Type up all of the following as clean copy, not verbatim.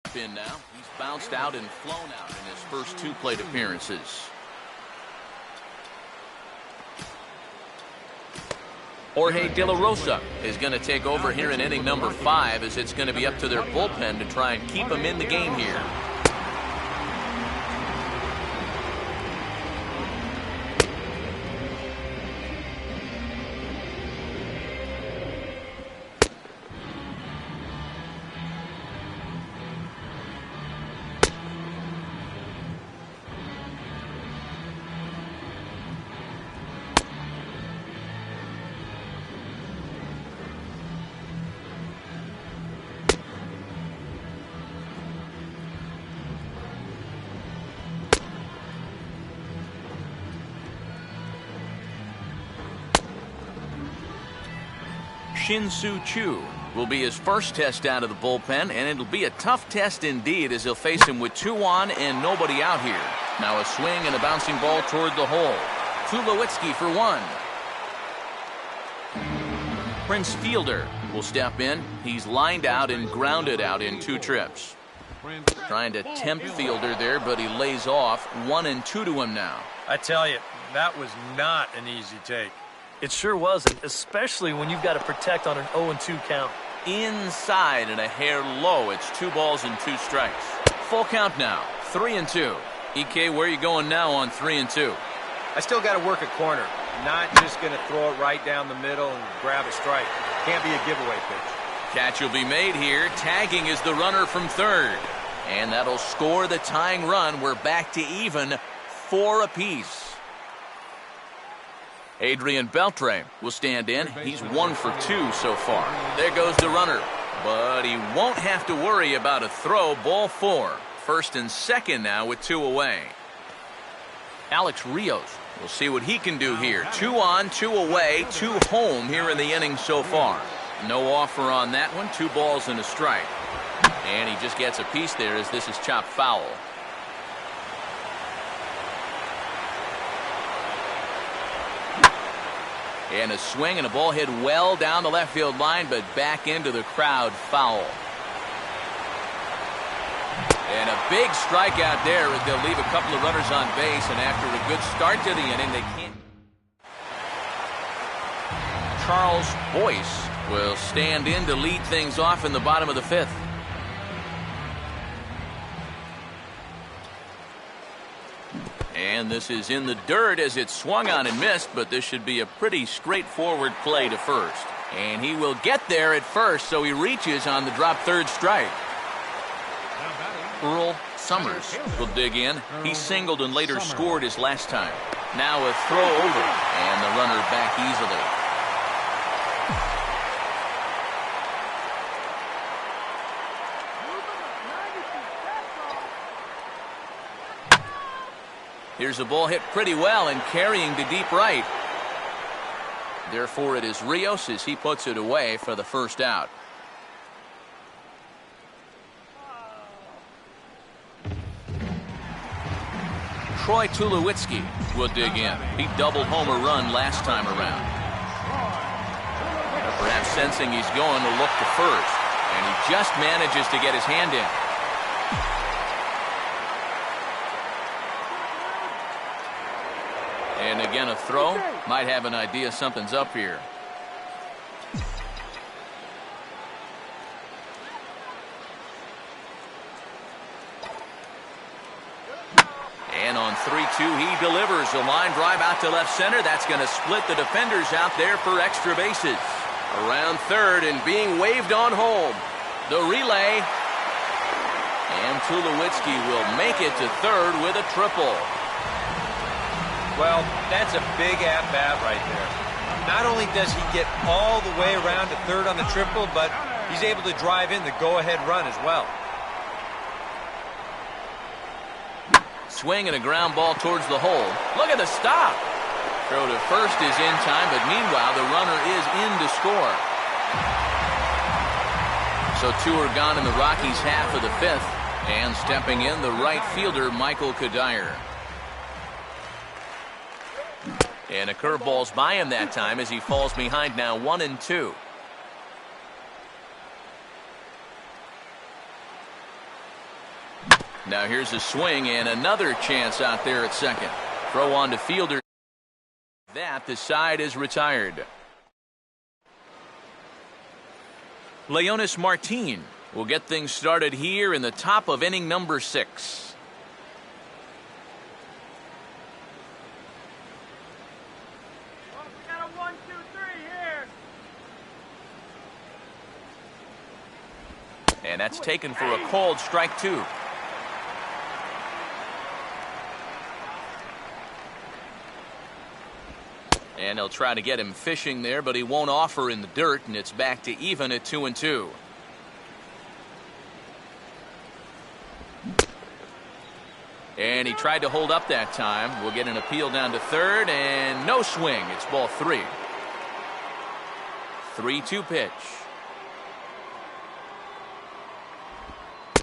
Spin now. He's bounced out and flown out in his first 2 plate appearances. Jorge De La Rosa is going to take over here in inning number 5, as it's going to be up to their bullpen to try and keep him in the game here. Shin-Soo Choo will be his first test out of the bullpen, and it'll be a tough test indeed, as he'll face him with 2 on and nobody out here. Now a swing and a bouncing ball toward the hole. Tulowitzki for 1. Prince Fielder will step in. He's lined out and grounded out in 2 trips. Trying to tempt Fielder there, but he lays off. 1-2 to him now. I tell you, that was not an easy take. It sure wasn't, especially when you've got to protect on an 0-2 count. Inside and a hair low. It's 2 balls and 2 strikes. Full count now. 3-2. EK, where are you going now on 3-2? I still got to work a corner. Not just going to throw it right down the middle and grab a strike. Can't be a giveaway pitch. Catch will be made here. Tagging is the runner from third. And that'll score the tying run. We're back to even, 4 apiece. Adrian Beltre will stand in. He's 1 for 2 so far. There goes the runner. But he won't have to worry about a throw. Ball 4. First and second now with 2 away. Alex Rios will see what he can do here. 2 on, 2 away, 2 home here in the inning so far. No offer on that one. 2 balls and a strike. And he just gets a piece there as this is chopped foul. And a swing and a ball hit well down the left field line, but back into the crowd, foul. And a big strikeout there as they'll leave a couple of runners on base, and after a good start to the inning, they can't. Charles Boyce will stand in to lead things off in the bottom of the 5th. And this is in the dirt as it's swung on and missed, but this should be a pretty straightforward play to first. And he will get there at first, so he reaches on the drop third strike. Earl Summers will dig in. He singled and later scored his last time. Now a throw over, and the runner back easily. Here's a ball hit pretty well and carrying to deep right. Therefore, it is Rios as he puts it away for the first out. Troy Tulowitzki will dig in. He doubled home a run last time around. Perhaps sensing he's going to look to first, and he just manages to get his hand in. And again, a throw. Might have an idea something's up here. And on 3-2, he delivers a line drive out to left center. That's going to split the defenders out there for extra bases. Around third and being waved on home. The relay. And Tulowitzki will make it to third with a triple. Well, that's a big at-bat right there. Not only does he get all the way around to third on the triple, but he's able to drive in the go-ahead run as well. Swing and a ground ball towards the hole. Look at the stop. Throw to first is in time, but meanwhile the runner is in to score. So 2 are gone in the Rockies' half of the 5th, and stepping in the right fielder Michael Kadire. And a curveball's by him that time as he falls behind now 1-2. Now here's a swing and another chance out there at second. Throw on to fielder. That the side is retired. Leonis Martin will get things started here in the top of inning number 6. We got a 1, 2, 3 here. And that's taken for a called strike 2. And they'll try to get him fishing there, but he won't offer in the dirt, and it's back to even at 2-2. And he tried to hold up that time. We'll get an appeal down to third, and no swing. It's ball 3. 3-2 pitch.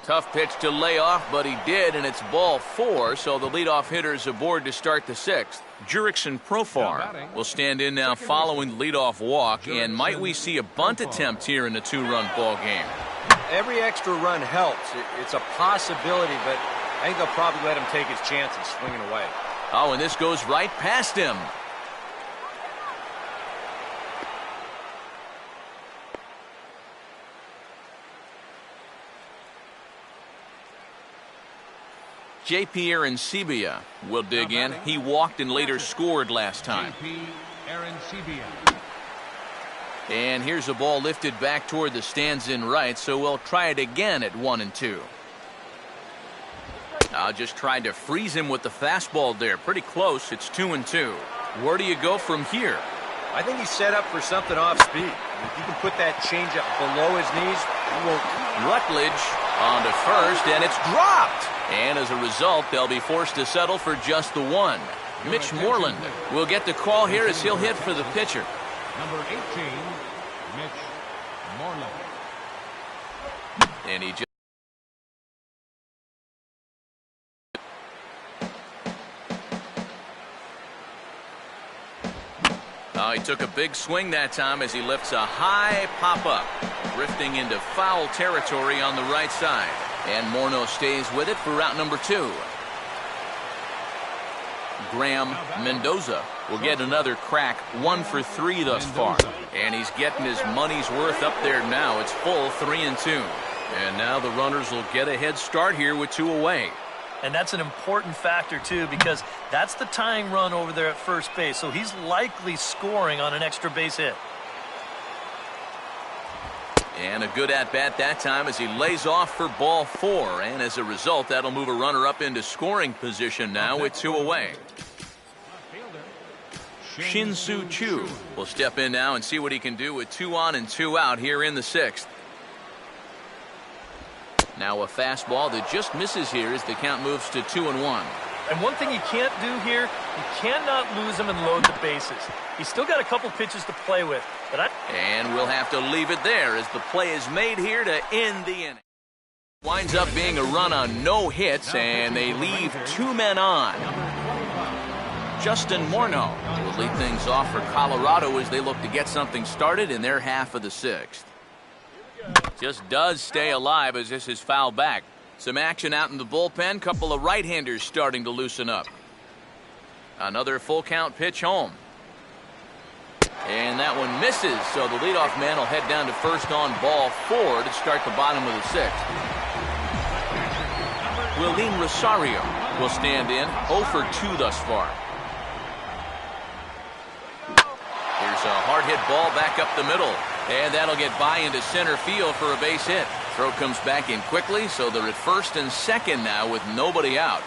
Tough pitch to lay off, but he did, and it's ball 4, so the leadoff hitter is aboard to start the 6th. Jurickson Profar will stand in now following the leadoff walk, and might we see a bunt attempt here in the 2-run ball game? Every extra run helps. It's a possibility, but I think they'll probably let him take his chances swinging away. Oh, and this goes right past him. J.P. Arancibia will dig in. He walked and later scored last time. And here's a ball lifted back toward the stands in right, so we'll try it again at 1-2. Just tried to freeze him with the fastball there. Pretty close. It's 2-2. Where do you go from here? I think he's set up for something off speed. If you can put that changeup below his knees, he won't. Rutledge on to first, and it's dropped. And as a result, they'll be forced to settle for just the 1. Mitch Moreland will get the call here as he'll hit for the pitcher. Number 18, Mitch Moreland. And he just he took a big swing that time as he lifts a high pop-up, drifting into foul territory on the right side. And Morneau stays with it for route number 2. Graham Mendoza will get another crack, 1 for 3 thus far. And he's getting his money's worth up there now. It's full 3-2. And now the runners will get a head start here with 2 away. And that's an important factor, too, because that's the tying run over there at first base. So he's likely scoring on an extra base hit. And a good at-bat that time as he lays off for ball 4. And as a result, that'll move a runner up into scoring position now with 2 away. Shin-Soo Choo will step in now and see what he can do with 2 on and 2 out here in the 6th. Now a fastball that just misses here as the count moves to 2-1. And one thing you can't do here, you cannot lose him and load the bases. He's still got a couple pitches to play with. And we'll have to leave it there as the play is made here to end the inning. Winds up being a run on no hits, and they leave 2 men on. Justin Morneau will lead things off for Colorado as they look to get something started in their half of the 6th. Just does stay alive as this is fouled back. Some action out in the bullpen. Couple of right-handers starting to loosen up. Another full count pitch home. And that one misses, so the leadoff man will head down to first on ball 4 to start the bottom of the 6th. Willeen Rosario will stand in, 0 for 2 thus far. Here's a hard hit ball back up the middle, and that'll get by into center field for a base hit. Throw comes back in quickly, so they're at first and second now with nobody out.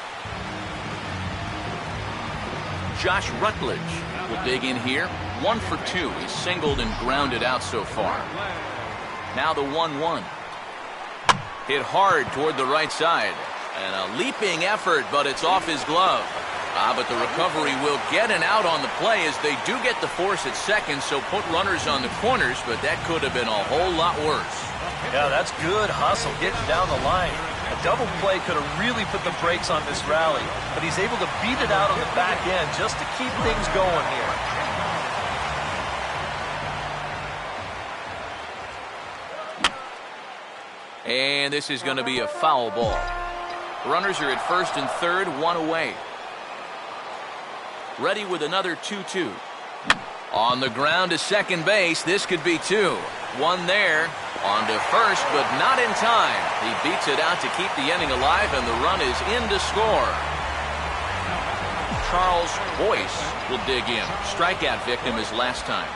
Josh Rutledge will dig in here, 1 for 2. He's singled and grounded out so far. Now the 1-1. Hit hard toward the right side. And a leaping effort, but it's off his glove. But the recovery will get an out on the play as they do get the force at second, so put runners on the corners, but that could have been a whole lot worse. Yeah, that's good hustle getting down the line. A double play could have really put the brakes on this rally, but he's able to beat it out on the back end just to keep things going here. And this is going to be a foul ball. Runners are at first and third, one away. Ready with another 2-2. On the ground to second base. This could be two. One there. On to first, but not in time. He beats it out to keep the inning alive, and the run is in to score. Charles Boyce will dig in. Strikeout victim his last time.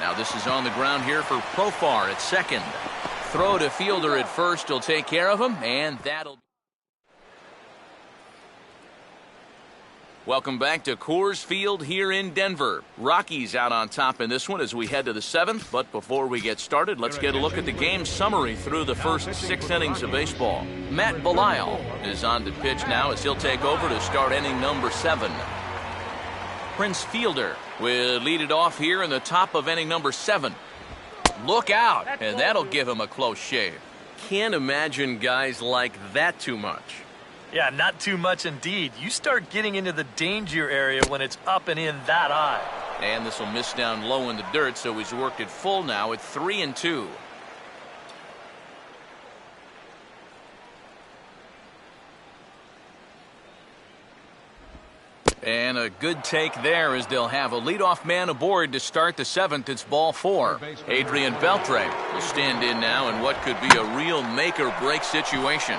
Now this is on the ground here for Profar at second. Throw to fielder at first will take care of him, and that'll... Welcome back to Coors Field here in Denver. Rockies out on top in this one as we head to the seventh. But before we get started, let's get a look at the game summary through the first 6 innings of baseball. Matt Belisle is on to pitch now as he'll take over to start inning number 7. Prince Fielder will lead it off here in the top of inning number 7. Look out, and that'll give him a close shave. Can't imagine guys like that too much. Yeah, not too much indeed. You start getting into the danger area when it's up and in that high. And this will miss down low in the dirt, so he's worked it full now at 3-2. And a good take there as they'll have a leadoff man aboard to start the 7th. It's ball 4. Adrian Beltre will stand in now in what could be a real make-or-break situation.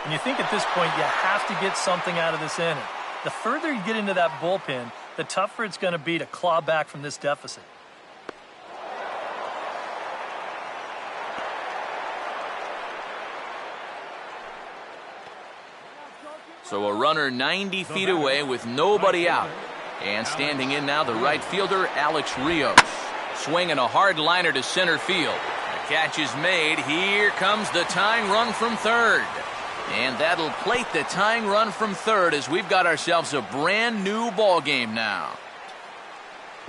And you think at this point you have to get something out of this inning. The further you get into that bullpen, the tougher it's going to be to claw back from this deficit. So a runner 90 feet away with nobody out. And standing in now the right fielder, Alex Rios. Swinging a hard liner to center field. The catch is made. Here comes the tying run from third. And that'll plate the tying run from third as we've got ourselves a brand new ball game now.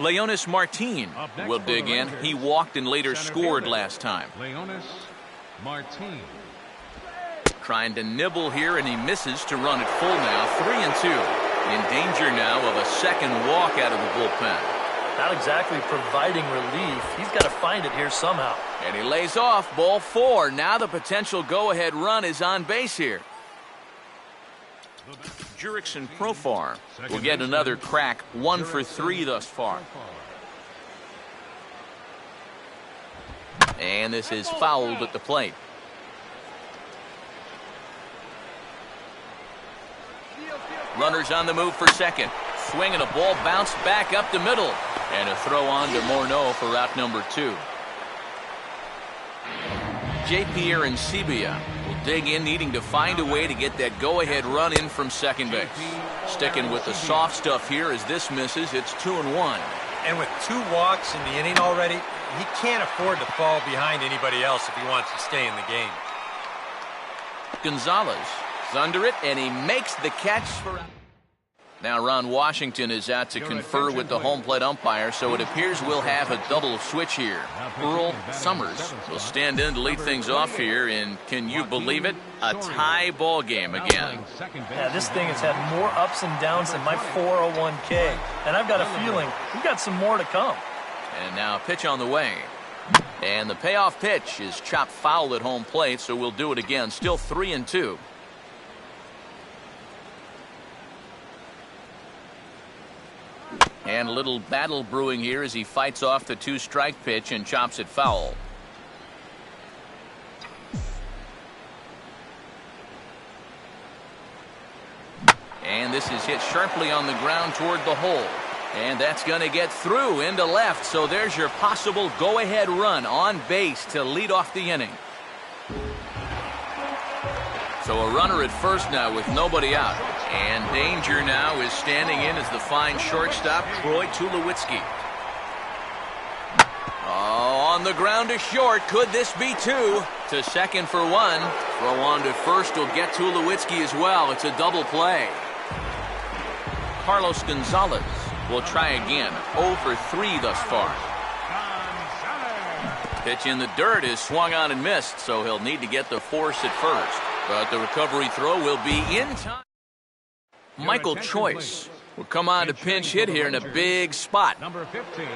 Leonis Martin will dig in. He walked and later scored last time. Leonis Martin. Trying to nibble here, and he misses to run it full now. 3-2. In danger now of a second walk out of the bullpen. Not exactly providing relief. He's got to find it here somehow. And he lays off. Ball 4. Now the potential go-ahead run is on base here. Jurickson Profar will get another crack. 1 for 3 thus far. And this is fouled at the plate. Runners on the move for second. Swinging a ball bounced back up the middle. And a throw on to Morneau for out number 2. J.P. Arancibia will dig in, needing to find a way to get that go-ahead run in from second base. Sticking with the soft stuff here as this misses. It's 2-1. And with 2 walks in the inning already, he can't afford to fall behind anybody else if he wants to stay in the game. Gonzalez is under it, and he makes the catch for out. Now Ron Washington is out to confer with the home plate umpire, so it appears we'll have a double switch here. Earl Summers will stand in to lead things off here, and can you believe it? A tie ball game again. Yeah, this thing has had more ups and downs than my 401k, and I've got a feeling we've got some more to come. And now a pitch on the way. And the payoff pitch is chopped foul at home plate, so we'll do it again. Still 3-2. And a little battle brewing here as he fights off the 2-strike pitch and chops it foul. And this is hit sharply on the ground toward the hole. And that's going to get through into left. So there's your possible go-ahead run on base to lead off the inning. So a runner at first now with nobody out. And danger now is standing in as the fine shortstop, Troy Tulowitzki. Oh, on the ground to short. Could this be 2? To second for 1. Throw on to first will get Tulowitzki as well. It's a double play. Carlos Gonzalez will try again. 0 for 3 thus far. Pitch in the dirt is swung on and missed, so he'll need to get the force at first. But the recovery throw will be in time. Michael Choice will come on to pinch hit here in a big spot. Number 15.